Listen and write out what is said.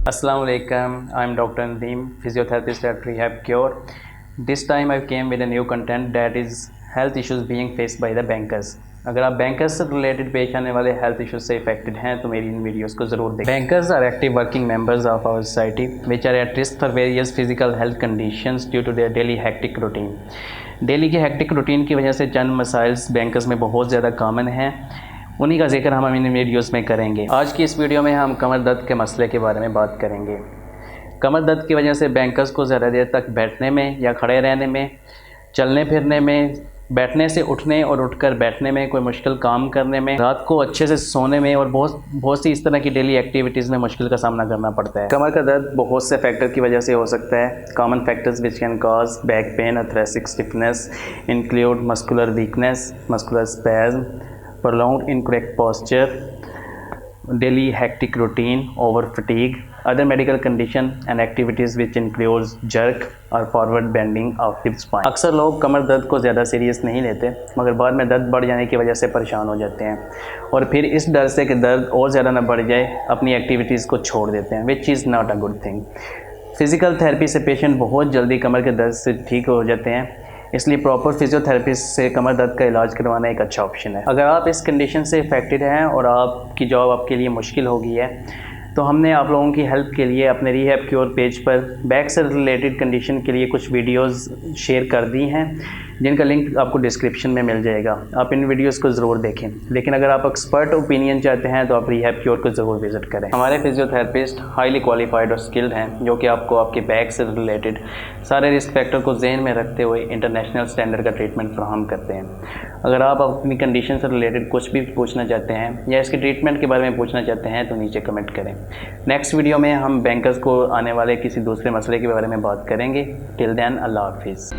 Assalamu alaikum. I'm Dr. Nadeem, physiotherapist at Rehabcure. This time I came with a new content that is health issues being faced by the bankers. अगर आप bankers से related पेश आने वाले health issues से affected हैं तो मेरी इन वीडियोस को ज़रूर देखें। Bankers are active working members of our society which are at risk for various physical health conditions due to their daily hectic routine. Daily की हेक्टिक रूटीन की वजह से चंद मसाइल्स बैंकर्स में बहुत ज़्यादा कॉमन हैं, उन्हीं का जिक्र हम इन वीडियोस में करेंगे। आज की इस वीडियो में हम कमर दर्द के मसले के बारे में बात करेंगे। कमर दर्द की वजह से बैंकर्स को ज़्यादा देर तक बैठने में या खड़े रहने में, चलने फिरने में, बैठने से उठने और उठकर बैठने में, कोई मुश्किल काम करने में, रात को अच्छे से सोने में और बहुत सी इस तरह की डेली एक्टिविटीज़ में मुश्किल का सामना करना पड़ता है। कमर का दर्द बहुत से फैक्टर की वजह से हो सकता है। Common factors which can cause back pain और thoracic stiffness include muscular weakness, muscular spasm, prolonged incorrect posture, daily hectic routine, over fatigue, other medical condition and activities which includes jerk और forward bending of hip spine. अक्सर लोग कमर दर्द को ज़्यादा serious नहीं लेते, मगर बाद में दर्द बढ़ जाने की वजह से परेशान हो जाते हैं और फिर इस डर से कि दर्द और ज़्यादा ना बढ़ जाए अपनी एक्टिविटीज़ को छोड़ देते हैं, which is not a good thing. Physical therapy से पेशेंट बहुत जल्दी कमर के दर्द से ठीक हो जाते हैं, इसलिए प्रॉपर फिजियोथेरेपिस्ट से कमर दर्द का इलाज करवाना एक अच्छा ऑप्शन है। अगर आप इस कंडीशन से इफेक्टेड हैं और आपकी जॉब आपके लिए मुश्किल हो गई है तो हमने आप लोगों की हेल्प के लिए अपने रीहैब क्योर पेज पर बैक से रिलेटेड कंडीशन के लिए कुछ वीडियोस शेयर कर दी हैं, जिनका लिंक आपको डिस्क्रिप्शन में मिल जाएगा। आप इन वीडियोस को ज़रूर देखें, लेकिन अगर आप एक्सपर्ट ओपिनियन चाहते हैं तो आप रीहैब क्योर को ज़रूर विज़िट करें। हमारे फिजियोथेरेपिस्ट हाईली क्वालिफाइड और स्किल्ड हैं, जो कि आपको आपके बैक से रिलेटेड सारे रिस्क फैक्टर को जहन में रखते हुए इंटरनेशनल स्टैंडर्ड का ट्रीटमेंट फराहम करते हैं। अगर आप अपनी कंडीशन से रिलेटेड कुछ भी पूछना चाहते हैं या इसके ट्रीटमेंट के बारे में पूछना चाहते हैं तो नीचे कमेंट करें। नेक्स्ट वीडियो में हम बैंकर्स को आने वाले किसी दूसरे मसले के बारे में बात करेंगे। टिल देन अल्लाह हाफिज़।